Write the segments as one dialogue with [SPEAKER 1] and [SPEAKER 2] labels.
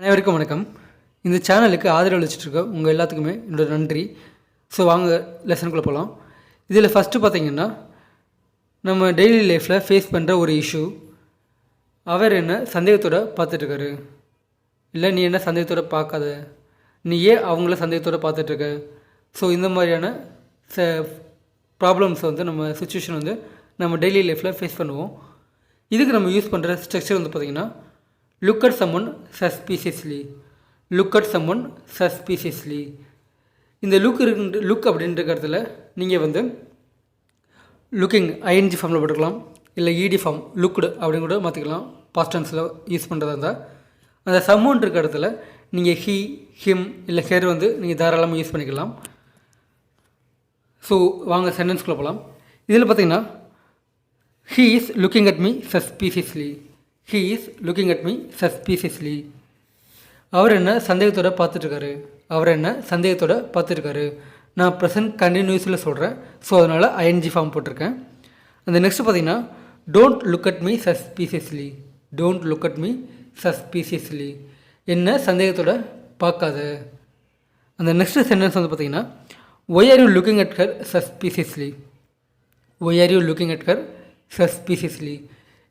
[SPEAKER 1] அனைவருக்கும் வணக்கம். இந்த சேனலுக்கு ஆதரவு அளிச்சிட்ருக்க உங்கள் எல்லாத்துக்குமே என்னோட நன்றி. ஸோ வாங்க லெசனுக்குள்ளே போகலாம். இதில் ஃபஸ்ட்டு பார்த்தீங்கன்னா, நம்ம டெய்லி லைஃப்பில் ஃபேஸ் பண்ணுற ஒரு இஷ்யூ. அவர் என்ன சந்தேகத்தோடு பார்த்துட்ருக்காரு, இல்லை நீ என்ன சந்தேகத்தோடு பார்க்காத, நீ ஏன் அவங்கள சந்தேகத்தோடு பார்த்துட்ருக்க. ஸோ இந்த மாதிரியான ப்ராப்ளம்ஸ் நம்ம சுச்சுவேஷன் நம்ம டெய்லி லைஃப்பில் ஃபேஸ் பண்ணுவோம். இதுக்கு நம்ம யூஸ் பண்ணுற ஸ்ட்ரக்சர் பார்த்திங்கன்னா, look at someone suspiciously. look at someone suspiciously. இந்த லுக் அப்படின்ற இடத்துல நீங்கள் லுக்கிங் ஐஎன்ஜி ஃபார்மில் போட்டுக்கலாம், இல்லை இடி ஃபார்ம் லுக்டு அப்படின்னு கூட மாற்றிக்கலாம். பாஸ்ட் டென்ஸில் யூஸ் பண்ணுறதா இருந்தால் அந்த சம்மோன் இருக்க இடத்துல நீங்கள் ஹி, ஹிம் இல்லை ஹெர் நீங்கள் தாராளமாக யூஸ் பண்ணிக்கலாம். ஸோ வாங்க சென்டென்ஸ்குள்ளே போகலாம். இதில் பார்த்தீங்கன்னா, he is looking at me suspiciously. he is looking at me suspiciously. அவர் என்ன சந்தேகத்தோடு பார்த்துட்ருக்காரு. நான் ப்ரெசன்ட் கண்டினியூஸில் சொல்கிறேன். ஸோ அதனால் ஐஎன்ஜி ஃபார்ம் போட்டிருக்கேன். அந்த நெக்ஸ்ட்டு பார்த்தீங்கன்னா, don't look at me suspiciously. Don't look at me suspiciously. என்ன சந்தேகத்தோடு பார்க்காத. அந்த நெக்ஸ்ட்டு சென்டென்ஸ் பார்த்தீங்கன்னா, why are you looking at her suspiciously. Why are you looking at her suspiciously.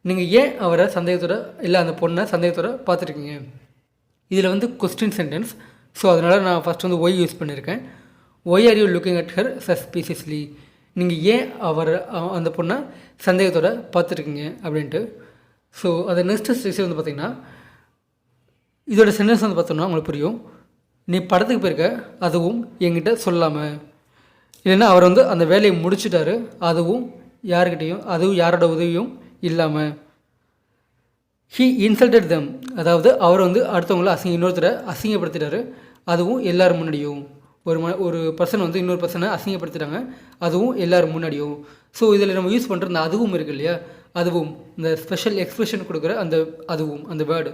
[SPEAKER 1] நீங்கள் ஏன் அவரை சந்தேகத்தோட இல்லை அந்த பொண்ணை சந்தேகத்தோட பார்த்துருக்கீங்க. இதில் கொஸ்டின் சென்டென்ஸ். ஸோ அதனால் நான் ஃபஸ்ட் ஒய் யூஸ் பண்ணியிருக்கேன். Why are you looking at her suspiciously. நீங்கள் ஏன் அவரை அந்த பொண்ணை சந்தேகத்தோட பார்த்துருக்கீங்க அப்படின்ட்டு. ஸோ அது நெக்ஸ்ட் ஸ்டேஜ் பார்த்திங்கன்னா, இதோட சென்டென்ஸ் பார்த்தோம்னா உங்களுக்கு புரியும். நீ படத்துக்கு போயிருக்க, அதுவும் என்கிட்ட சொல்லாமல். இல்லைன்னா அவர் அந்த வேலையை முடிச்சுட்டாரு, அதுவும் யாருக்கிட்டேயும், அதுவும் யாரோட உதவியும் இல்லாமல். ஹீ இன்சல்டட் தெம், அதாவது அவர் அடுத்தவங்கள இன்னொருத்தரை அசிங்கப்படுத்திட்டாரு, அதுவும் எல்லோரும் முன்னாடியும். ஒரு பர்சன் இன்னொரு பர்சனை அசிங்கப்படுத்திட்டாங்க, அதுவும் எல்லோரும் முன்னாடியும். ஸோ இதில் நம்ம யூஸ் பண்ணுற அந்த அதுவும் இருக்குது இல்லையா, அதுவும் இந்த ஸ்பெஷல் எக்ஸ்பிரஷன் கொடுக்குற அந்த அதுவும் அந்த வேர்டு,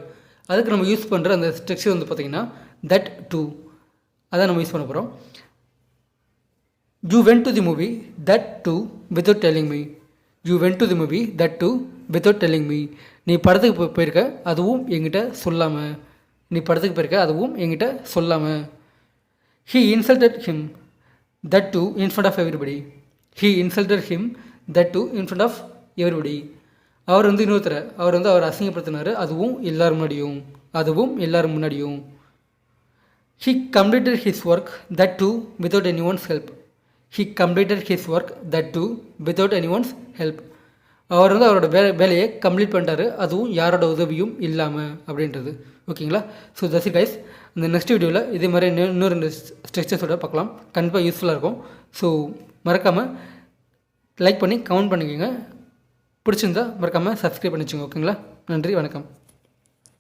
[SPEAKER 1] அதுக்கு நம்ம யூஸ் பண்ணுற அந்த ஸ்ட்ரக்சர் பார்த்திங்கன்னா தட் டூ. அதான் நம்ம யூஸ் பண்ண போகிறோம். You went to the movie that too without telling me. You went to the movie that too without telling me. நீ படத்துக்கு போயிருக்க, அதுவும் என்கிட்ட சொல்லாமல். நீ படத்துக்கு போயிருக்க, அதுவும் என்கிட்ட சொல்லாமல். He insulted him that too in front of everybody. He insulted him that too in front of everybody. அவர் இன்னொருத்தரை அவர் அசிங்கப்படுத்தினார், அதுவும் எல்லோரும் முன்னாடியும். அதுவும் எல்லோரும் முன்னாடியும். He completed his work that too without anyone's help. He completed his work that too without anyone's help. அவர் அவரோட வேலையை கம்ப்ளீட் பண்ணிட்டாரு, அதுவும் யாரோட உதவியும் இல்லாமல் அப்படின்றது. ஓகேங்களா? So that's it guys. இந்த நெக்ஸ்ட் வீடியோவில் இதே மாதிரி இன்னொரு 2 ஸ்ட்ரக்சர்ஸோட பார்க்கலாம். கண்டிப்பாக யூஸ்ஃபுல்லாக இருக்கும். ஸோ மறக்காமல் லைக் பண்ணி கமெண்ட் பண்ணிக்கோங்க. பிடிச்சிருந்தா மறக்காமல் சப்ஸ்கிரைப் பண்ணி வச்சுங்க. ஓகேங்களா? நன்றி, வணக்கம்.